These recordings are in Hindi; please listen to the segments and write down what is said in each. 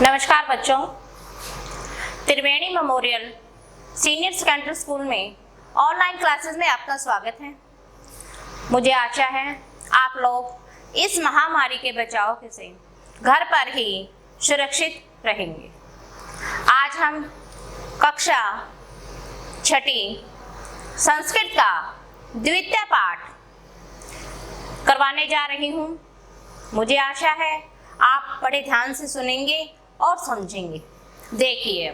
नमस्कार बच्चों, त्रिवेणी मेमोरियल सीनियर सेकेंडरी स्कूल में ऑनलाइन क्लासेस में आपका स्वागत है। मुझे आशा है आप लोग इस महामारी के बचाव से घर पर ही सुरक्षित रहेंगे। आज हम कक्षा 6ठी संस्कृत का द्वितीय पाठ करवाने जा रही हूँ। मुझे आशा है आप बड़े ध्यान से सुनेंगे और समझेंगे। देखिए,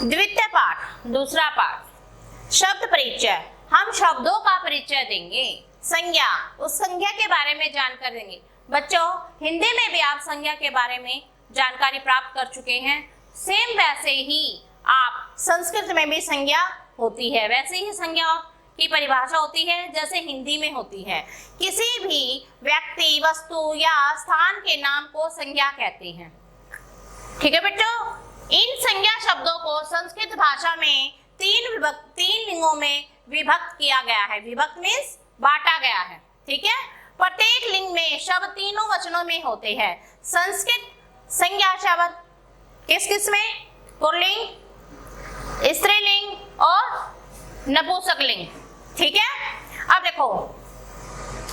द्वितीय पाठ दूसरा पाठ शब्द परिचय। हम शब्दों का परिचय देंगे। संज्ञा, उस संज्ञा के बारे में जानकारी देंगे। बच्चों, हिंदी में भी आप संज्ञा के बारे में जानकारी प्राप्त कर चुके हैं। सेम वैसे ही आप संस्कृत में भी संज्ञा होती है, वैसे ही संज्ञा की परिभाषा होती है जैसे हिंदी में होती है। किसी भी व्यक्ति, वस्तु या स्थान के नाम को संज्ञा कहते हैं। ठीक है बच्चों, इन संज्ञा शब्दों को संस्कृत भाषा में तीन लिंगों में विभक्त किया गया है। विभक्त मीन्स बांटा गया है। ठीक है, प्रत्येक लिंग में शब्द तीनों वचनों में होते हैं। संस्कृत संज्ञा शब्द किस किस में? पुल्लिंग, स्त्रीलिंग और नपुंसकलिंग। ठीक है, अब देखो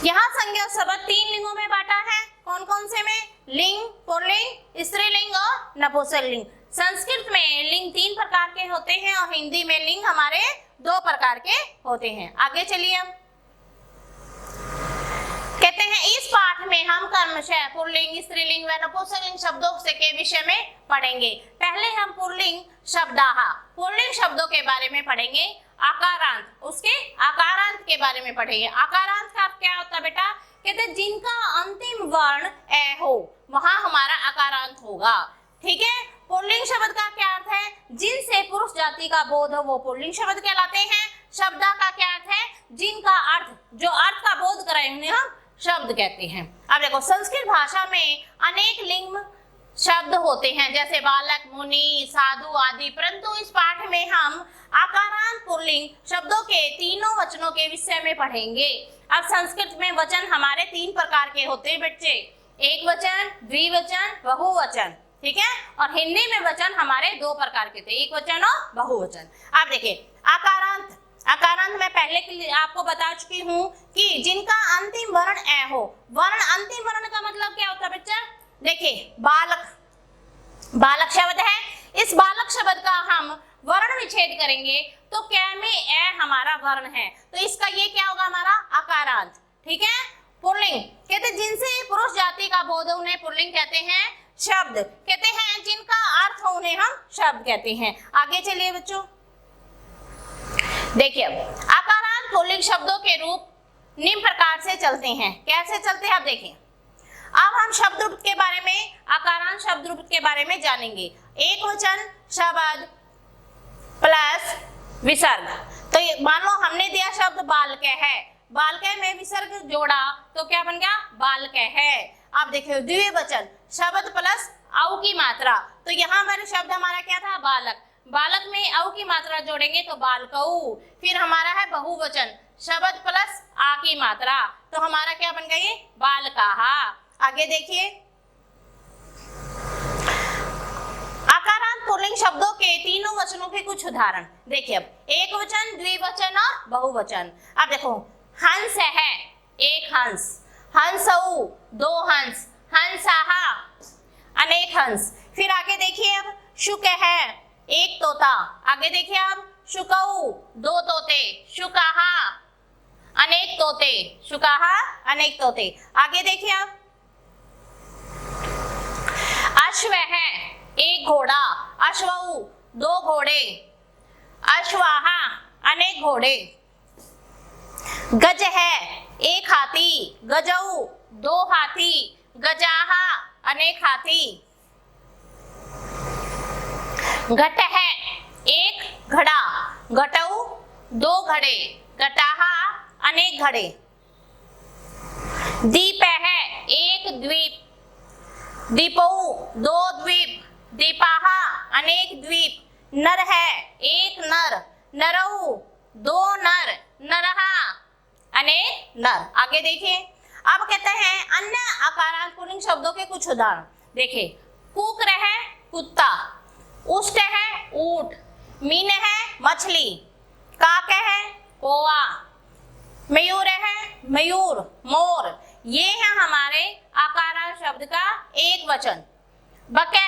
यहाँ संज्ञा शब्द तीन लिंगों में बांटा है। कौन कौन से में? लिंग, पुल्लिंग, स्त्रीलिंग और नपुंसकलिंग। संस्कृत में लिंग 3 प्रकार के होते हैं और हिंदी में लिंग हमारे 2 प्रकार के होते हैं। आगे चलिए, हम कहते हैं इस पाठ में हम क्रमशः पुल्लिंग, स्त्रीलिंग व नपुंसकलिंग शब्दों के विषय में पढ़ेंगे। पहले हम पुल्लिंग शब्दाहा, पुल्लिंग शब्दों के बारे में पढ़ेंगे। आकारांत, उसके आकारांत के बारे में पढ़ेंगे। आकारांत का क्या होता है बेटा? कहते हैं जिनका अंतिम वर्ण ए हो वहां हमारा आकारांत होगा। ठीक है, पुल्लिंग शब्द का क्या अर्थ है? जिनसे पुरुष जाति का बोध हो वो पुल्लिंग शब्द कहलाते हैं। शब्दा का क्या अर्थ है? जिनका अर्थ, जो अर्थ का बोध कराए उन्हें हम शब्द कहते हैं। अब देखो, संस्कृत भाषा में अनेक लिंग शब्द होते हैं जैसे बालक, मुनि, साधु आदि, परंतु इस पाठ में हम आकारांत पुल्लिंग शब्दों के तीनों वचनों के विषय में पढ़ेंगे। अब संस्कृत में वचन हमारे 3 प्रकार के होते हैं बच्चे, एक वचन, द्विवचन, बहुवचन। ठीक है, और हिंदी में वचन हमारे 2 प्रकार के थे, एक वचन और बहुवचन। अब देखिए, आकारांत, आकारांत मैं पहले के लिए आपको बता चुकी हूँ कि जिनका अंतिम वर्ण ए हो। वर्ण, अंतिम वर्ण का मतलब क्या होता है बच्चा? देखिए, बालक, बालक शब्द है। इस बालक शब्द का हम वर्ण विच्छेद करेंगे तो क्या में ए हमारा वर्ण है, तो इसका ये क्या होगा? हमारा आकारांत। ठीक है, पुल्लिंग कहते जिनसे पुरुष जाति का बोध उन्हें पुल्लिंग कहते हैं। शब्द कहते हैं जिनका अर्थ हो उन्हें हम शब्द कहते हैं। आगे चलिए बच्चों, देखिए आकारांत पुल्लिंग शब्दों के रूप निम्न प्रकार से चलते हैं। कैसे चलते हैं? अब देखिए, अब हम शब्द रूप के बारे में, आकारांत शब्द रूप के बारे में जानेंगे। एक वचन शब्द प्लस विसर्ग। तो मान लो हमने दिया शब्द बालक है, बालक में विसर्ग जोड़ा तो क्या बन गया? बालक है। अब देखिए, द्विवचन शब्द प्लस औ की मात्रा, तो यहाँ हमारे शब्द हमारा क्या था? बालक। बालक में औ की मात्रा जोड़ेंगे तो बालकऊ। फिर हमारा है बहुवचन शब्द प्लस आ की मात्रा, तो हमारा क्या बन गया? ये बालकाहा। आगे देखिए, आकारांत पुल्लिंग शब्दों के तीनों वचनों के कुछ उदाहरण देखिए। अब एक वचन, द्विवचन और बहुवचन। अब देखो, हंस है, एक हंस, हंसऊ, 2 हंस, हंसाहा, अनेक हंस। फिर आगे देखिए, अब शुक है, एक तोता। आगे देखिए, अब शुकऊ, 2 तोते, शुकाहा, अनेक तोते, शुकाहा, अनेक तोते। आगे देखिए, अब अश्व है, एक घोड़ा, अश्वऊ, 2 घोड़े, अश्वाहा, अनेक घोड़े। गज है, एक हाथी, गजऊ, 2 हाथी, गजाहा, अनेक हाथी। घट है, एक घड़ा, घटऊ, 2 घड़े, घटाहा, अनेक घड़े। दीप है, एक द्वीप, दीपऊ, 2 द्वीप, दीपाहा, अनेक द्वीप। नर है, एक नर, नरऊ, 2 नर, नरहा, अनेक नर। आगे देखिए, अब कहते हैं अन्य आकारांत पुल्लिंग शब्दों के कुछ उदाहरण। देखिए, कुकर है कुत्ता, उष्ट है ऊंट, मीन है मछली, काक है कौवा, मयूर है मयूर मोर। ये है हमारे आकारांत शब्द का एक वचन। बके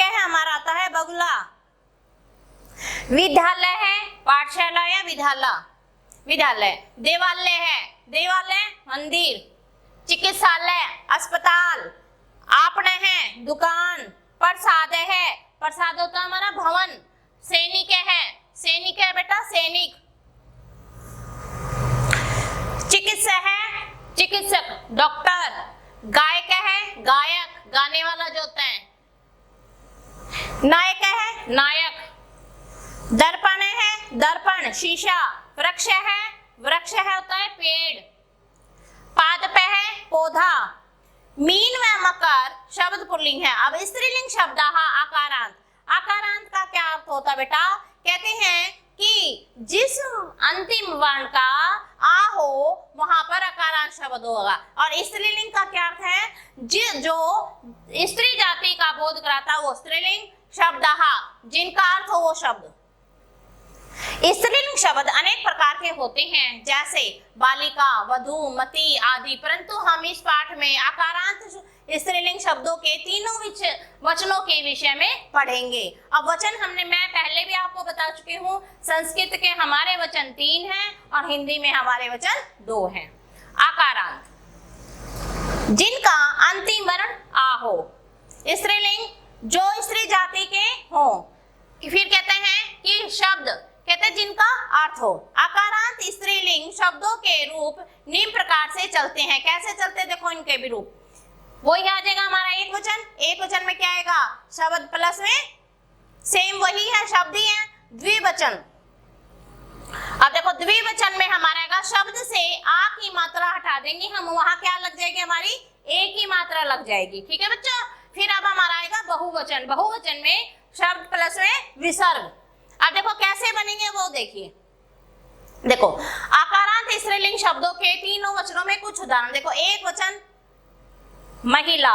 है हमारा आता है बगुला। विद्यालय है पाठशाला या विद्यालय। देवालय है देवालय मंदिर। चिकित्सालय अस्पताल। आपने है दुकान। प्रसाद है प्रसाद होता है हमारा भवन। सैनिक है बेटा सैनिक। चिकित्सा है चिकित्सक डॉक्टर। गायक है गायक गाने वाला जो होता है। नायक है नायक। दर्पण है दर्पण शीशा। वृक्ष है होता है पेड़। पादप है पौधा। मीन व मकर शब्द पुल्लिंग है। अब स्त्रीलिंग शब्द आकारांत। आकारांत का क्या अर्थ होता है बेटा? कहते हैं कि जिस अंतिम वर्ण का आ हो वहां पर आकारांत शब्द होगा। और स्त्रीलिंग का क्या अर्थ है? जो स्त्री जाति का बोध कराता वो स्त्रीलिंग शब्द जिनका अर्थ हो वो शब्द। स्त्रीलिंग शब्द अनेक प्रकार के होते हैं जैसे बालिका वधू मती आदि, परंतु हम इस पाठ में आकारांत स्त्रीलिंग शब्दों के तीनों वचनों के विषय में पढ़ेंगे। अब वचन मैं पहले भी आपको बता चुकी हूँ। संस्कृत के हमारे वचन 3 हैं और हिंदी में हमारे वचन 2 हैं। आकारांत जिनका अंतिम वर्ण आ हो। स्त्रीलिंग जो स्त्री जाति के हो। फिर कहते हैं कि शब्द कहते हैं जिनका अर्थ हो। आकारांत स्त्रीलिंग शब्दों के रूप निम्न प्रकार से चलते हैं। कैसे चलते? देखो इनके भी रूप वही आ जाएगा हमारा एक वचन में क्या आएगा? शब्द प्लस में सेम वही है शब्द ही है। द्विवचन। अब देखो द्विवचन में हमारा आएगा शब्द से आ की मात्रा हटा देंगे हम, वहां क्या लग जाएगी हमारी? ए की मात्रा लग जाएगी। ठीक है बच्चों। फिर अब हमारा आएगा बहुवचन। बहुवचन में शब्द प्लस में विसर्ग। अब देखो कैसे बनेंगे वो देखिए। देखो आकारांत स्त्रीलिंग शब्दों के तीनों वचनों में कुछ उदाहरण देखो। एक वचन महिला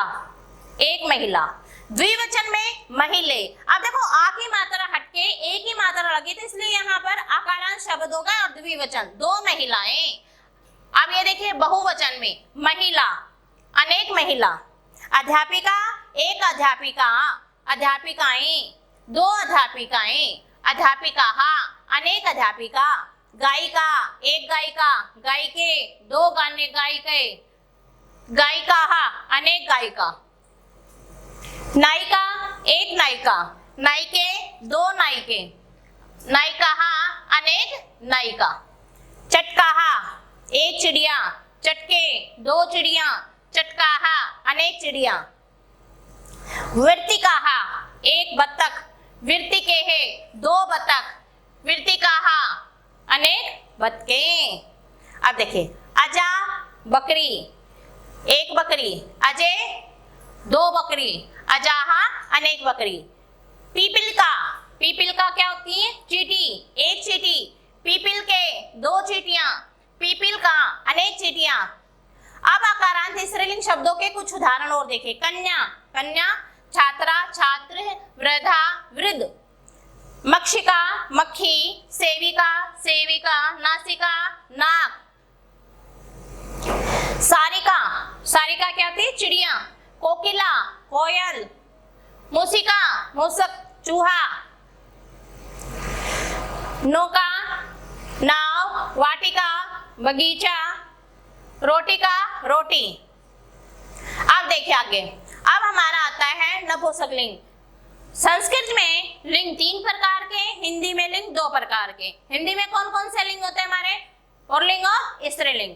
एक महिला। द्विवचन में महिले। अब देखो आ की मात्रा हटके ए की मात्रा लगी तो इसलिए यहाँ पर आकारांत शब्द होगा और द्विवचन 2 महिलाएं। अब ये देखिए बहुवचन में महिला अनेक महिला। अध्यापिका एक अध्यापिका अध्यापिकाएं 2 अध्यापिकाएं अध्यापिका अनेक अध्यापिका। गायिका एक गायिका गायिके 2 गाने गायिके गायिका अनेक गायिका। नायिका एक नायिका नायिके 2 नायिके नायिका अनेक नायिका। चटका एक चिड़िया चटके 2 चिड़िया चटका अनेक चिड़िया। वृत्तिका एक बत्तख वृत्तिके 2 बत्तख वृत्तिका अनेक बतखें। अब देखिए अजा बकरी एक बकरी अजय 2 बकरी अजाहा अनेक बकरी। पीपल का क्या होती है? चींटी एक चींटी। पीपल के 2 चींटियां पीपल का अनेक चींटियां। अब आकारांत स्त्रीलिंग शब्दों के कुछ उदाहरण और देखिए। कन्या छात्रा छात्र वृद्धा वृद्ध। मक्षिका मक्खी सेविका नासिका नाक। सारिका क्या होती है? चिड़िया। कोकिला कोयल। मूसिका मूसक चूहा। नौका नाव वाटिका बगीचा। रोटिका रोटी। अब देखिए आगे। अब हमारा आता है नपुंसकलिंग। संस्कृत में लिंग 3 प्रकार के, हिंदी में लिंग 2 प्रकार के। हिंदी में कौन कौन से लिंग होते हैं हमारे? पुल्लिंग और स्त्रीलिंग।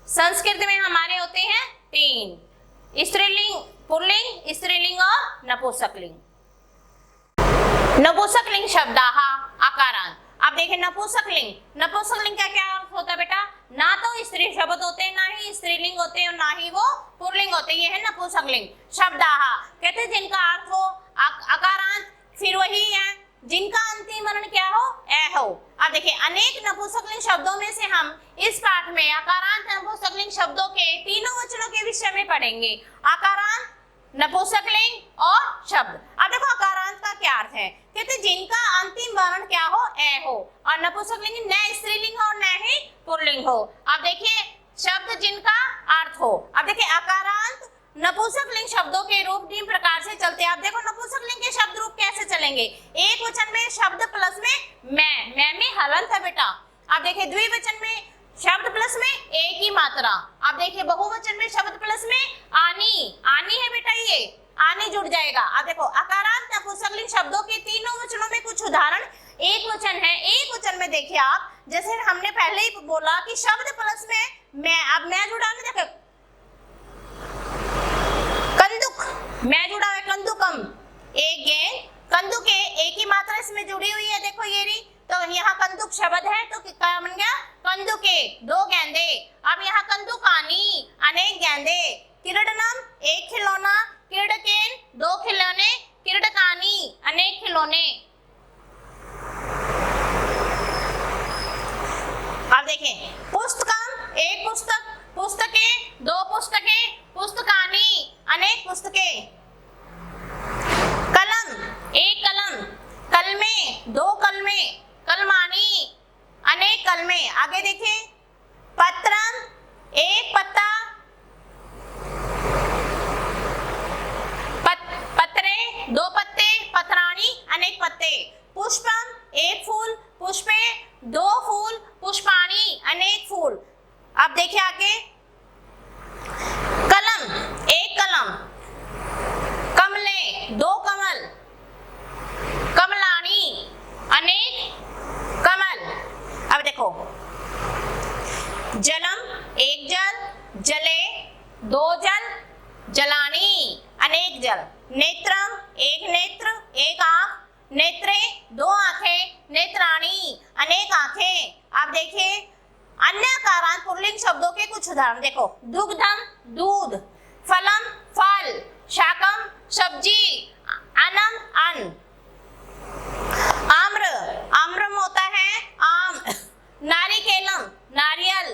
संस्कृत में हमारे होते हैं 3 स्त्रीलिंग पुल्लिंग स्त्रीलिंग और नपुंसकलिंग। नपुंसकलिंग शब्द आकारांत। अब देखिए नपुंसकलिंग का क्या अर्थ होता है बेटा? ना तो स्त्री शब्द होते हैं ना ही स्त्रीलिंग होते हैं और ना ही वो पुल्लिंग होते हैं। ये है नपुंसकलिंग शब्द। कहते हैं जिनका अर्थ हो आकारांत फिर वही है जिनका अंतिम वर्ण क्या हो? ए हो। अब देखिए अनेक नपुंसकलिंग शब्दों में से हम इस पाठ में आकारांत नपुंसकलिंग शब्दों के तीनों वचनों के विषय में पढ़ेंगे। आकारांत नपुंसकलिंग और शब्द। अब देखो अकारांत का क्या अर्थ है, कहते जिनका अंतिम वर्ण क्या हो, ए हो, और नपुंसकलिंग न स्त्रीलिंग हो न ही पुल्लिंग हो। अब देखिए शब्द जिनका अर्थ हो। अब देखिए अकारांत नपुंसकलिंग शब्दों के रूप तीन प्रकार से चलते हैं। आप देखो नपुंसकलिंग के शब्द रूप कैसे चलेंगे, एक वचन में शब्द प्लस में मैं में हलंत है बेटा। आप देखिए द्विवचन में शब्द प्लस में एक ही मात्रा। आप देखिए बहुवचन में शब्द प्लस में आनी, आनी है बेटा, ये आनी जुड़ जाएगा। अब देखो अकारांत नपुंसकलिंग शब्दों के तीनों वचनों में कुछ उदाहरण। एक वचन है, एक वचन में देखिए आप, जैसे हमने पहले ही बोला कि शब्द प्लस में मैं, अब मैं जुड़ा नहीं, देखो कंदुक, मैं जुड़ा है कंदुकम, एक गेंद, कंदुक एक ही मात्रा इसमें जुड़ी हुई है, देखो ये रही, तो यहाँ कंदुक शब्द है तो क्या बन गया, कंदुके दो गेंदे। अब यहाँ कंदुकानी अनेक गेंदे, क्रीडनम एक खिलौना, क्रीडकेन दो खिलौने, क्रीडकानी अनेक खिलौने। अब देखें पुस्तकम एक पुस्तक, पुस्तकें दो पुस्तकें, पुस्तकानी अनेक पुस्तकें, कलम एक कलम, कलमे दो कलमे, कलमानी अनेक कलमे। आगे देखिए पत्रम एक पत्ता, पत्रे दो पत्ते, पत्राणी अनेक पत्ते, पुष्पम एक फूल, पुष्पे दो फूल, पुष्पाणी अनेक फूल। अब देखिए आगे कलम एक कलम, कमले दो कमल, कमलानी अनेक कमल। अब देखो जलम एक जल, जले दो जल, जलानी अनेक जल, नेत्रम एक नेत्र एक आंख, नेत्रे दो आंखें, नेत्राणी अनेक आंखें। अब देखिए अन्य अकारांत पुल्लिंग शब्दों के कुछ उदाहरण देखो, दुग्धम दूध, फलम फल, शाकम सब्जी, अनम अन्न, आम्र आम्रम होता है आम, नारिकेलम नारियल,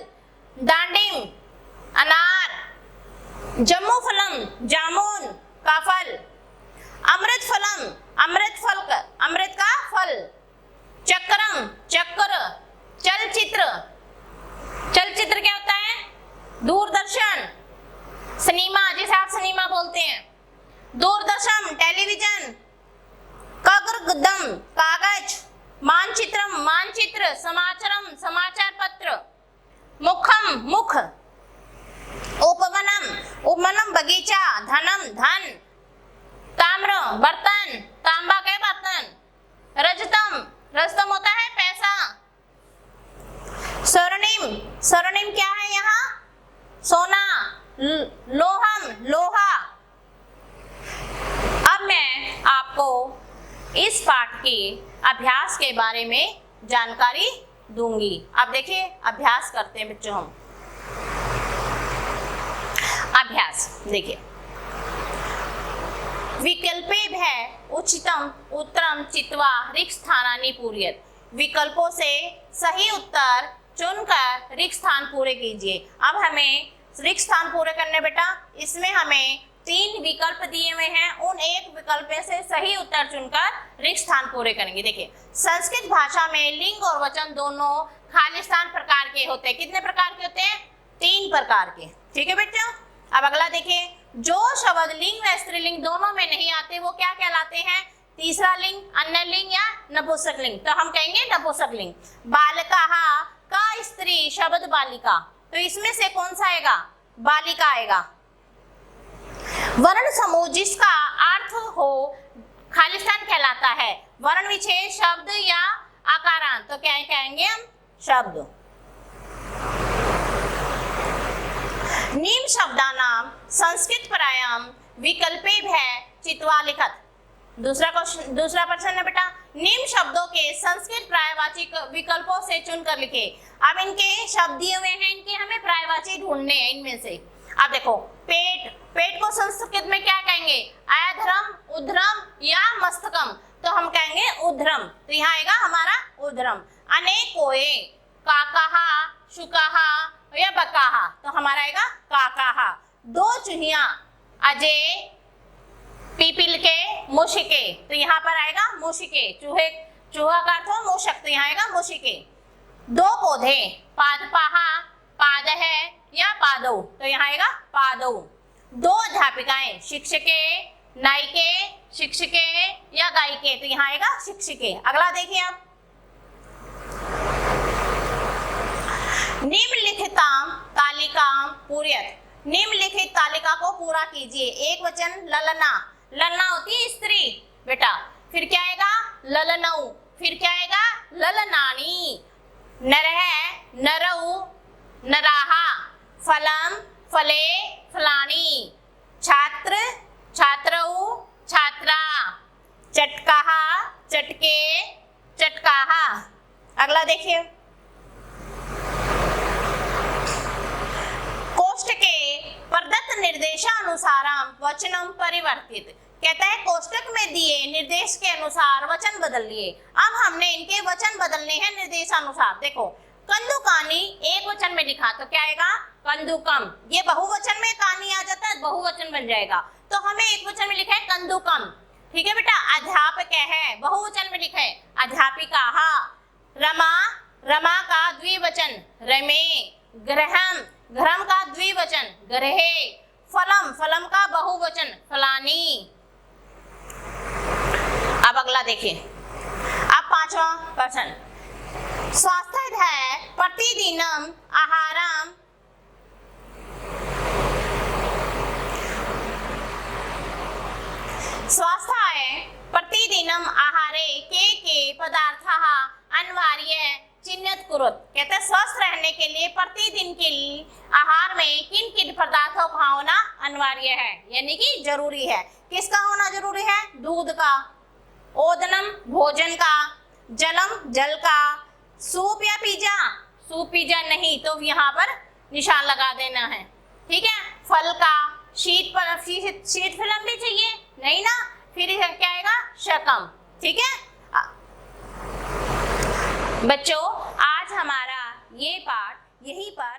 दांडिम अनार, जम्मू फलम जामुन का फल, अमृत फलम अमृत फल का, अमृत का फल, चक्रम चक्र, चलचित्र, चलचित्र क्या होता है, दूरदर्शन, सिनेमा जिसे आप सिनेमा बोलते हैं, दूरदर्शन टेलीविजन, कागरगदम कागज, मानचित्रम मानचित्र, समाचारम समाचार पत्र, मुखम मुख, उपवनम उपवनम बगीचा, धनम धन, ताम्र बर्तन, तांबा के बर्तन, रजतम रजतम होता है पैसा, स्वर्णिम स्वर्णिम क्या है यहाँ, सोना, लोहम लोहा। अब मैं आपको इस पाठ के अभ्यास के बारे में जानकारी दूंगी। अब देखिए अभ्यास करते हैं बच्चों हम। अभ्यास देखिए, विकल्पे भय उचितम उत्तरम चित्वा रिक्त स्थानानि पूरयेत। विकल्पों से सही उत्तर चुनकर रिक्त स्थान पूरे कीजिए। अब हमें रिक्त स्थान पूरे करने बेटा, इसमें हमें तीन विकल्प दिए हुए हैं, उन एक विकल्प से सही उत्तर चुनकर रिक्त स्थान पूरे करेंगे। देखिए संस्कृत भाषा में लिंग और वचन दोनों खालिस्तान प्रकार के होते हैं। कितने प्रकार के होते हैं, तीन प्रकार के, ठीक है बेटा। अब अगला देखिए, जो शब्द लिंग व स्त्रीलिंग दोनों में नहीं आते वो क्या कहलाते हैं, तीसरा लिंग, अन्य लिंग या नपुंसक लिंग। तो हम कहेंगे नपुंसक लिंग। बालिका का स्त्री शब्द बालिका, तो इसमें से कौन सा आएगा, बालिका आएगा। वर्ण समूह जिसका अर्थ हो खालिस्तान कहलाता है। वर्ण विशेष शब्द या आकारांत, तो क्या कहेंगे हम, शब्द। निम्न शब्दानाम संस्कृत प्रायाम विकल्पे भय चित्वा लिखत। दूसरा प्रश्न है बेटा, निम्न शब्दों के संस्कृत प्रायवाची विकल्पों से चुनकर लिखे। अब इनके शब्द दिए हुए हैं, इनके हमें प्रायवाची ढूंढने हैं इनमें से। अब देखो पेट, पेट को संस्कृत में क्या कहेंगे, अधरम, उधरम या मस्तकम, तो हम कहेंगे उधरम, तो यहाँ आएगा हमारा उधरम। अनेकोए, काकाहा, शुकाहा या बकाहा, तो हमारा आएगा काकाहा। दो चूहिया, अजय पीपल के मूशिके, तो यहाँ पर आएगा मूशिके, चूहे, चूहा का अर्थ हो मूषक, तो यहाँ आएगा मूशिके। दो पौधे, पादपाहा, पादह या पादौ, तो यहाँ आएगा पादौ। दो अध्यापिकाएं, शिक्षके, नायिके, शिक्षके या गायिके, तो यहाँ आएगा शिक्षिके। अगला देखिए आप, निम्नलिखिताम तालिकाम पूर्यत, निम्नलिखित तालिका को पूरा कीजिए। एक वचन ललना, ललना होती है स्त्री बेटा, फिर क्या आएगा ललनऊ, फिर क्या आएगा ललनानी, नरह, नरऊ, नराहा, फलम, फले, फलानी, छात्र, छात्रऊ, छात्रा, चटकाहा, चटके, चटकाहा। अगला देखिए, कोष्टक के प्रदत्त निर्देशानुसारम वचनम परिवर्तित, कहता है कोष्टक में दिए निर्देश के अनुसार वचन बदल लिए। अब हमने इनके वचन बदलने हैं निर्देशानुसार। देखो, कंदुकानी एक वचन में लिखा तो क्या आएगा कंदुकम, ये बहुवचन में कानी आ जाता है, बहुवचन बन जाएगा, तो हमें एक वचन में लिखा है कंदुकम। ठीक है बेटा, अध्यापक है, बहुवचन में लिखा है अध्यापिका। रमा, रमा का द्विवचन रमे, ग्रहम, ग्रहम का द्विवचन ग्रहे, फलम, फलम का बहुवचन फलानी। अब अगला देखिए, अब पांचवा प्रश्न, स्वास्थ्य है प्रतिदिनम आहारम, स्वास्थ्य प्रतिदिनम आहारे के पदार्थः अनिवार्य चिन्हित कुरुत, कहते हैं स्वस्थ रहने के लिए प्रतिदिन के लिए आहार में किन किन पदार्थों का होना अनिवार्य है, यानी कि जरूरी है। किसका होना जरूरी है? दूध का, ओदनम भोजन का, जलम जल का, सूप या पिज्जा, सूप पिज्जा नहीं तो यहाँ पर निशान लगा देना है। ठीक है, फल का, शीत फिल्म भी चाहिए नहीं ना, फिर क्या आएगा शकम। ठीक है बच्चों, आज हमारा ये पाठ यहीं पर